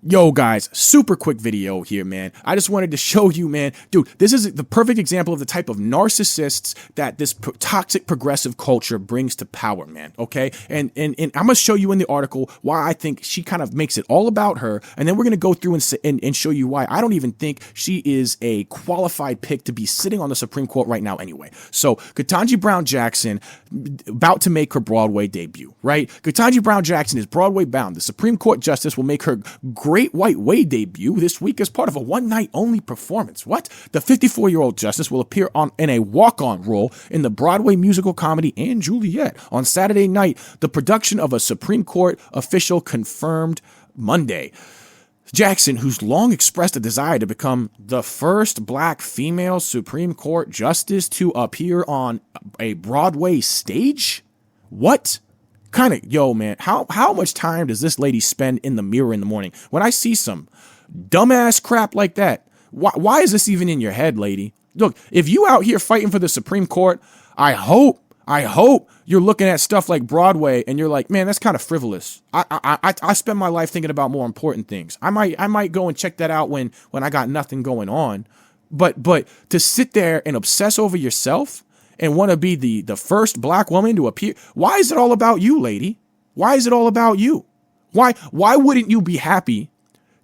Yo guys, super quick video here, man. I just wanted to show you, man, dude, this is the perfect example of the type of narcissists that this toxic progressive culture brings to power, man. Okay. And I'm going to show you in the article why I think she kind of makes it all about her. And then we're going to go through and show you why I don't even think she is a qualified pick to be sitting on the Supreme Court right now anyway. So Ketanji Brown Jackson about to make her Broadway debut, right? Ketanji Brown Jackson is Broadway bound. The Supreme Court justice will make her Great White Way debut this week as part of a one-night only performance. What? The 54-year-old justice will appear in a walk-on role in the Broadway musical comedy and Juliet on Saturday night, the production of a Supreme Court official confirmed Monday. Jackson, who's long expressed a desire to become the first black female Supreme Court justice to appear on a Broadway stage? What? Kind of, yo, man, how much time does this lady spend in the mirror in the morning? When I see some dumbass crap like that, why is this even in your head, lady? Look, if you out here fighting for the Supreme Court, I hope you're looking at stuff like Broadway and you're like, man, that's kind of frivolous. I spend my life thinking about more important things. I might go and check that out when I got nothing going on. But to sit there and obsess over yourself and want to be the first black woman to appear. Why is it all about you, lady? Why is it all about you? Why wouldn't you be happy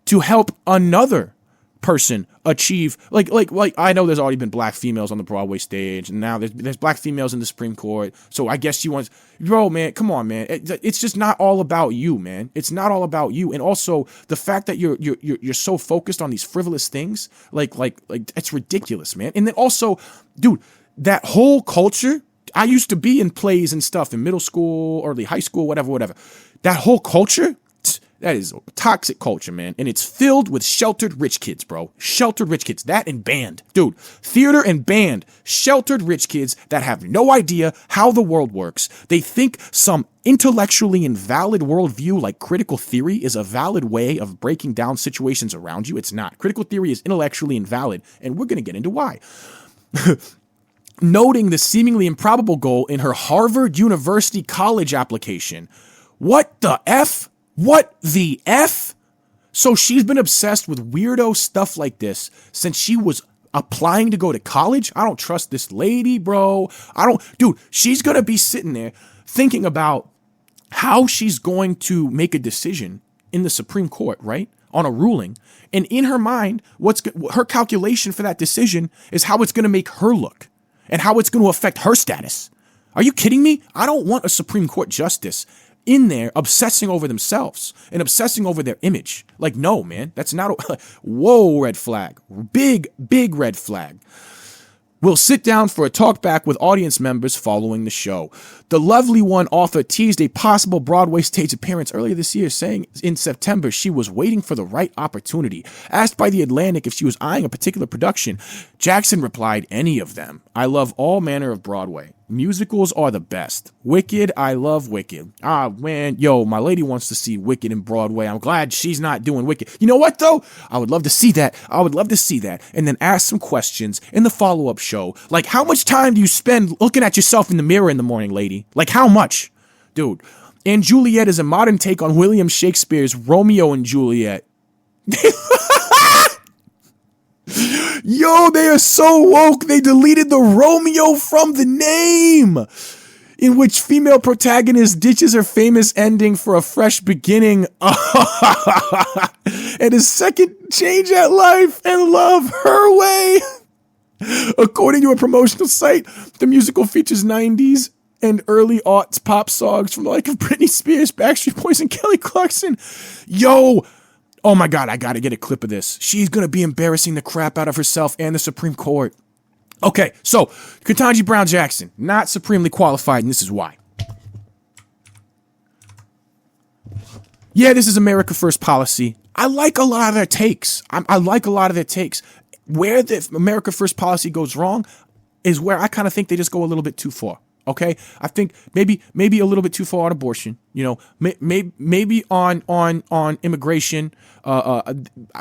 to help another person achieve, like I know there's already been black females on the Broadway stage, and now there's black females in the Supreme Court. So I guess she wants, bro, man, come on, man. It's just not all about you, man. It's not all about you. And also the fact that you're so focused on these frivolous things, like it's ridiculous, man. And then also, dude, that whole culture, I used to be in plays and stuff in middle school, early high school, whatever. That whole culture, that is a toxic culture, man. And it's filled with sheltered rich kids, bro. Sheltered rich kids. That and band. Dude, theater and band. Sheltered rich kids that have no idea how the world works. They think some intellectually invalid worldview like critical theory is a valid way of breaking down situations around you. It's not. Critical theory is intellectually invalid, and we're going to get into why. Noting the seemingly improbable goal in her Harvard University college application. What the F? What the F? So she's been obsessed with weirdo stuff like this since she was applying to go to college? I don't trust this lady, bro. Dude, she's going to be sitting there thinking about how she's going to make a decision in the Supreme Court, right? On a ruling. And in her mind, her calculation for that decision is how it's going to make her look. And how it's going to affect her status. Are you kidding me? I don't want a Supreme Court justice in there obsessing over themselves and obsessing over their image. Like, no, man, that's not, whoa, red flag. Big red flag. We'll sit down for a talk back with audience members following the show. The lovely one author teased a possible Broadway stage appearance earlier this year, saying in September she was waiting for the right opportunity. Asked by The Atlantic if she was eyeing a particular production, Jackson replied, any of them. I love all manner of Broadway. Musicals are the best. Wicked, I love Wicked. Ah, man, yo, my lady wants to see Wicked in Broadway. I'm glad she's not doing Wicked. You know what, though? I would love to see that. And then ask some questions in the follow-up show. Like, how much time do you spend looking at yourself in the mirror in the morning, lady? Like, how much? Dude, and Juliet is a modern take on William Shakespeare's Romeo and Juliet. Yo, they are so woke, they deleted the Romeo from the name, in which female protagonist ditches her famous ending for a fresh beginning and a second change at life and love her way. According to a promotional site, the musical features 90s and early aughts pop songs from the like of Britney Spears, Backstreet Boys, and Kelly Clarkson. Yo, oh my God, I gotta get a clip of this. She's gonna be embarrassing the crap out of herself and the Supreme Court. Okay, so Ketanji Brown Jackson, not supremely qualified, and this is why. Yeah, this is America First policy. I like a lot of their takes. I like a lot of their takes. Where the America First policy goes wrong is where I kind of think they just go a little bit too far. Okay, I think maybe a little bit too far on abortion. Maybe on immigration.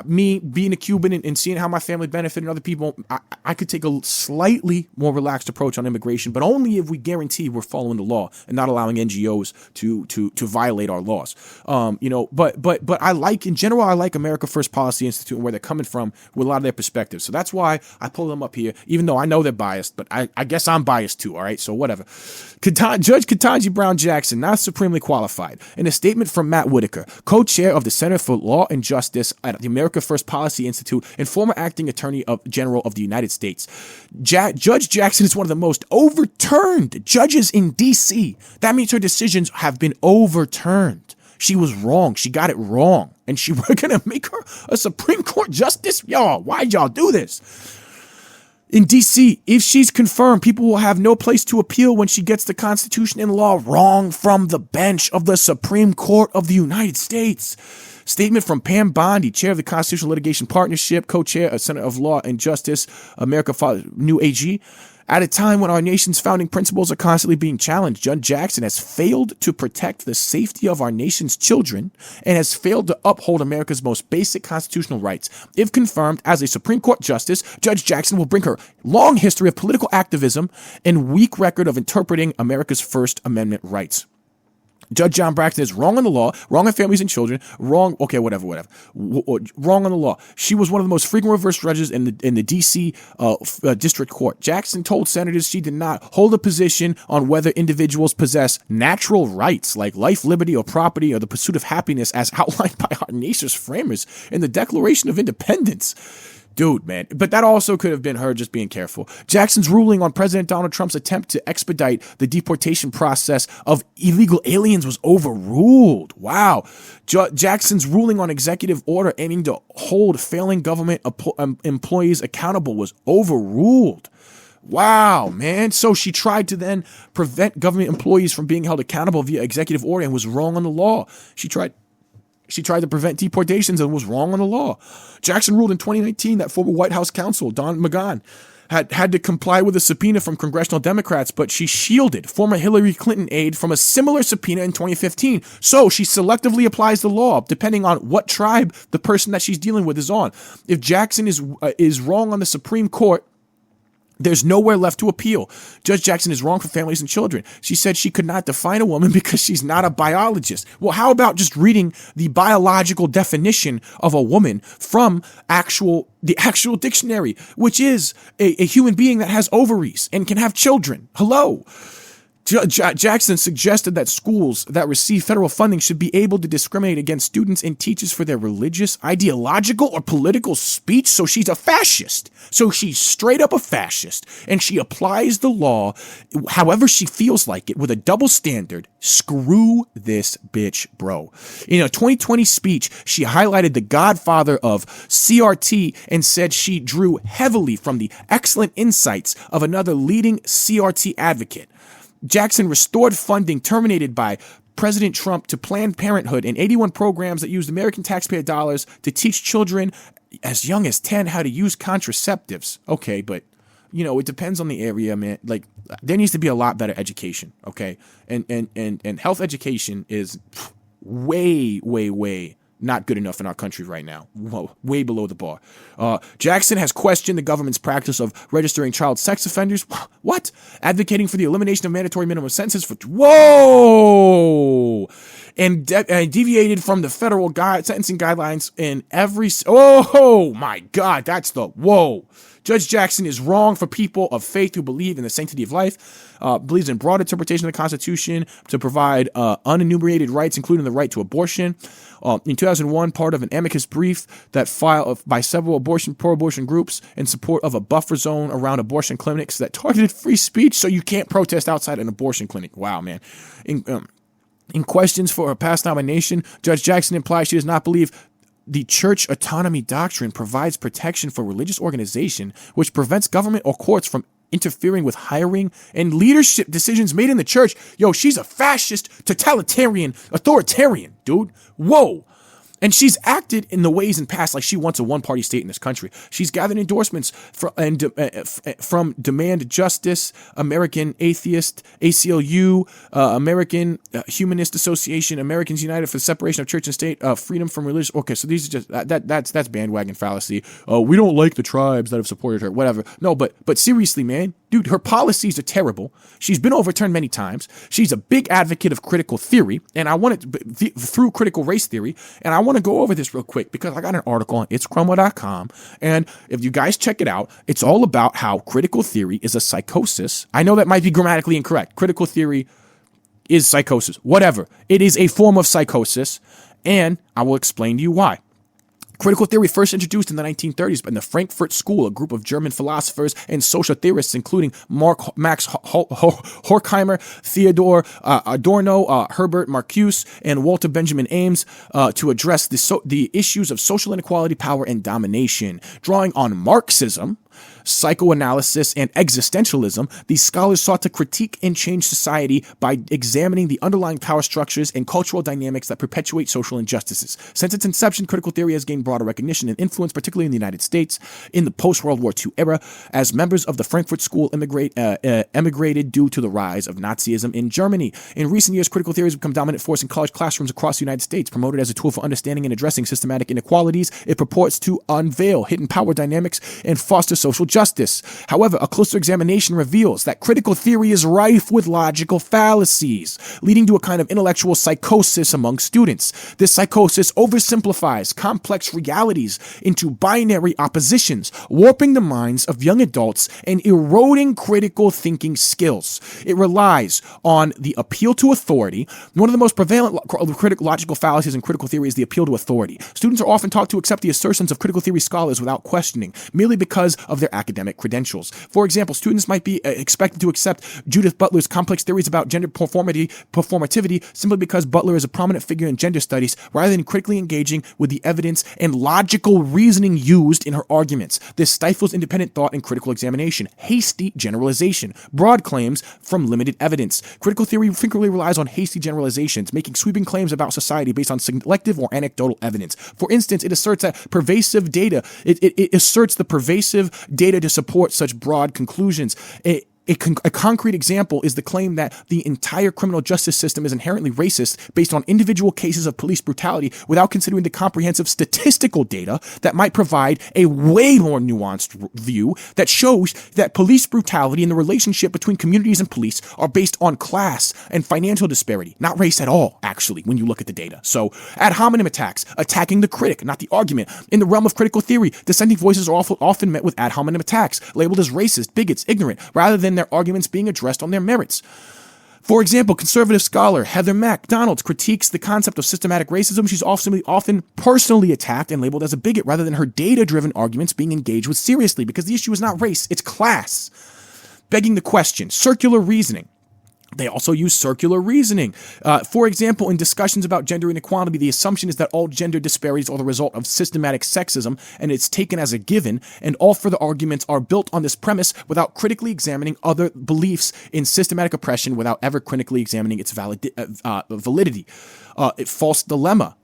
Me being a Cuban and seeing how my family benefited and other people, I could take a slightly more relaxed approach on immigration, but only if we guarantee we're following the law and not allowing NGOs to violate our laws. But I like, in general, I like America First Policy Institute and where they're coming from with a lot of their perspectives. So that's why I pull them up here, even though I know they're biased, but I guess I'm biased too. All right, so whatever. Judge Ketanji Brown Jackson, not supremely qualified. In a statement from Matt Whitaker, co-chair of the Center for Law and Justice at the America First Policy Institute and former acting attorney general of the United States, Judge Jackson is one of the most overturned judges in D.C. That means her decisions have been overturned. She was wrong. She got it wrong. And we're going to make her a Supreme Court justice? Y'all, why'd y'all do this? In D.C., if she's confirmed, people will have no place to appeal when she gets the Constitution and law wrong from the bench of the Supreme Court of the United States. Statement from Pam Bondi, chair of the Constitutional Litigation Partnership, co-chair of Center of Law and Justice, America New AG. At a time when our nation's founding principles are constantly being challenged, Judge Jackson has failed to protect the safety of our nation's children and has failed to uphold America's most basic constitutional rights. If confirmed as a Supreme Court justice, Judge Jackson will bring her long history of political activism and weak record of interpreting America's First Amendment rights. Judge John Braxton is wrong on the law, wrong on families and children, wrong. Okay, whatever. Wrong on the law. She was one of the most frequent reverse judges in the D.C. District Court. Jackson told senators she did not hold a position on whether individuals possess natural rights like life, liberty, or property, or the pursuit of happiness as outlined by our nation's framers in the Declaration of Independence. Dude, man. But that also could have been her just being careful. Jackson's ruling on President Donald Trump's attempt to expedite the deportation process of illegal aliens was overruled. Wow. Jackson's ruling on executive order aiming to hold failing government employees accountable was overruled. Wow, man. So she tried to then prevent government employees from being held accountable via executive order and was wrong on the law. She tried to prevent deportations and was wrong on the law. Jackson ruled in 2019 that former White House counsel Don McGahn had to comply with a subpoena from congressional Democrats, but she shielded former Hillary Clinton aide from a similar subpoena in 2015. So she selectively applies the law depending on what tribe the person that she's dealing with is on. If Jackson is wrong on the Supreme Court, there's nowhere left to appeal. Judge Jackson is wrong for families and children. She said she could not define a woman because she's not a biologist. Well, how about just reading the biological definition of a woman from the actual dictionary, which is a human being that has ovaries and can have children? Hello. Jackson suggested that schools that receive federal funding should be able to discriminate against students and teachers for their religious, ideological, or political speech. So she's a fascist. So she's straight up a fascist. And she applies the law however she feels like it with a double standard. Screw this bitch, bro. In a 2020 speech, she highlighted the godfather of CRT and said she drew heavily from the excellent insights of another leading CRT advocate. Jackson restored funding terminated by President Trump to Planned Parenthood and 81 programs that used American taxpayer dollars to teach children as young as 10 how to use contraceptives. Okay, but, it depends on the area, man. Like, there needs to be a lot better education, okay? And health education is way, way, way not good enough in our country right now. Whoa, way below the bar. Jackson has questioned the government's practice of registering child sex offenders. What? Advocating for the elimination of mandatory minimum sentences for... Whoa! And deviated from the federal sentencing guidelines in every... Oh, my God. That's the... Whoa. Judge Jackson is wrong for people of faith who believe in the sanctity of life, believes in broad interpretation of the Constitution to provide unenumerated rights, including the right to abortion. In 2001, part of an amicus brief that filed by several pro-abortion groups in support of a buffer zone around abortion clinics that targeted free speech, so you can't protest outside an abortion clinic. Wow, man. In questions for her past nomination, Judge Jackson implies she does not believe the church autonomy doctrine provides protection for religious organization, which prevents government or courts from interfering with hiring and leadership decisions made in the church. Yo, she's a fascist, totalitarian, authoritarian, dude. Whoa. And she's acted in the ways in past like she wants a one-party state in this country. She's gathered endorsements from Demand Justice, American Atheist, ACLU, American Humanist Association, Americans United for the Separation of Church and State, Freedom from Religious. Okay, so these are just that's bandwagon fallacy. We don't like the tribes that have supported her. Whatever. No, but seriously, man, dude, her policies are terrible. She's been overturned many times. She's a big advocate of critical theory, and I want it through critical race theory, and I want to go over this real quick because I got an article on itscrumwa.com, and if you guys check it out, it's all about how critical theory is a psychosis. I know that might be grammatically incorrect. Critical theory is psychosis. Whatever. It is a form of psychosis, and I will explain to you why. Critical theory first introduced in the 1930s in the Frankfurt School, a group of German philosophers and social theorists, including Max Horkheimer, Theodor Adorno, Herbert Marcuse, and Walter Benjamin Ames, to address the issues of social inequality, power, and domination. Drawing on Marxism, psychoanalysis, and existentialism, these scholars sought to critique and change society by examining the underlying power structures and cultural dynamics that perpetuate social injustices. Since its inception, critical theory has gained broader recognition and influence, particularly in the United States, in the post-World War II era, as members of the Frankfurt School emigrated due to the rise of Nazism in Germany. In recent years, critical theory has become a dominant force in college classrooms across the United States. Promoted as a tool for understanding and addressing systematic inequalities, it purports to unveil hidden power dynamics and foster social justice. However, a closer examination reveals that critical theory is rife with logical fallacies, leading to a kind of intellectual psychosis among students. This psychosis oversimplifies complex realities into binary oppositions, warping the minds of young adults and eroding critical thinking skills. It relies on the appeal to authority. One of the most prevalent logical fallacies in critical theory is the appeal to authority. Students are often taught to accept the assertions of critical theory scholars without questioning, merely because of their academic credentials. For example, students might be expected to accept Judith Butler's complex theories about gender performativity simply because Butler is a prominent figure in gender studies, rather than critically engaging with the evidence and logical reasoning used in her arguments. This stifles independent thought and critical examination. Hasty generalization. Broad claims from limited evidence. Critical theory frequently relies on hasty generalizations, making sweeping claims about society based on selective or anecdotal evidence. For instance, it asserts that pervasive data, it asserts the pervasive data to support such broad conclusions. A concrete example is the claim that the entire criminal justice system is inherently racist based on individual cases of police brutality without considering the comprehensive statistical data that might provide a way more nuanced view that shows that police brutality and the relationship between communities and police are based on class and financial disparity, not race at all, actually, when you look at the data. So, ad hominem attacks, attacking the critic, not the argument. In the realm of critical theory, dissenting voices are often met with ad hominem attacks, labeled as racist, bigots, ignorant, rather than their arguments being addressed on their merits. For example, conservative scholar Heather MacDonald critiques the concept of systematic racism. She's often personally attacked and labeled as a bigot rather than her data-driven arguments being engaged with seriously, because the issue is not race, it's class. Begging the question, circular reasoning. They also use circular reasoning. For example, in discussions about gender inequality, the assumption is that all gender disparities are the result of systematic sexism, and it's taken as a given, and all further arguments are built on this premise without critically examining other beliefs in systematic oppression without ever critically examining its validity. False dilemma,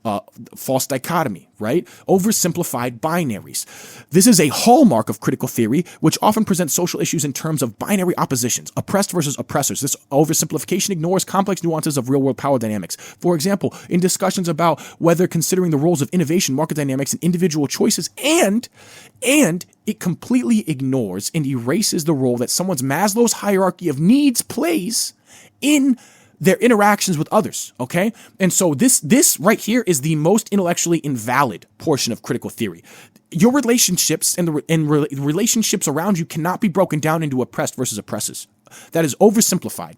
false dichotomy, right? Oversimplified binaries. This is a hallmark of critical theory, which often presents social issues in terms of binary oppositions, oppressed versus oppressors. This oversimplification ignores complex nuances of real-world power dynamics. For example, in discussions about whether considering the roles of innovation, market dynamics, and individual choices, and it completely ignores and erases the role that someone's Maslow's hierarchy of needs plays in their interactions with others, okay? And so this right here is the most intellectually invalid portion of critical theory. Your relationships and relationships around you cannot be broken down into oppressed versus oppressors. That is oversimplified.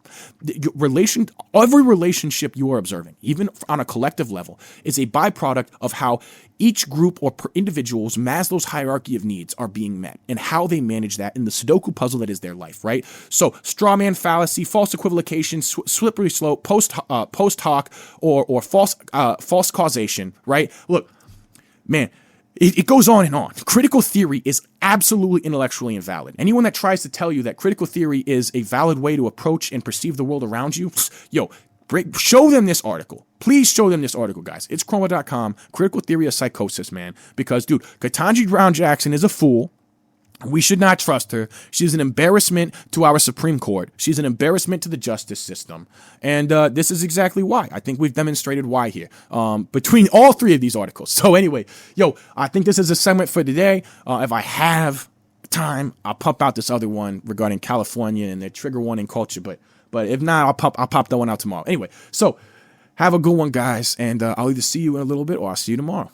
Every relationship you are observing, even on a collective level, is a byproduct of how each group or individual's Maslow's hierarchy of needs are being met and how they manage that in the Sudoku puzzle that is their life, right? So, straw man fallacy, false equivocation, slippery slope, post hoc, or false causation, right? Look, man, it goes on and on. Critical theory is absolutely intellectually invalid. Anyone that tries to tell you that critical theory is a valid way to approach and perceive the world around you, Show them this article. Please show them this article, guys. It's chroma.com, Critical Theory of Psychosis, man. Because, dude, Ketanji Brown Jackson is a fool. We should not trust her. She's an embarrassment to our Supreme Court. She's an embarrassment to the justice system. And this is exactly why. I think we've demonstrated why here between all three of these articles. So anyway, I think this is a segment for today. If I have time, I'll pump out this other one regarding California and their trigger warning culture. But if not, I'll pop that one out tomorrow. Anyway, so have a good one, guys. And I'll either see you in a little bit or I'll see you tomorrow.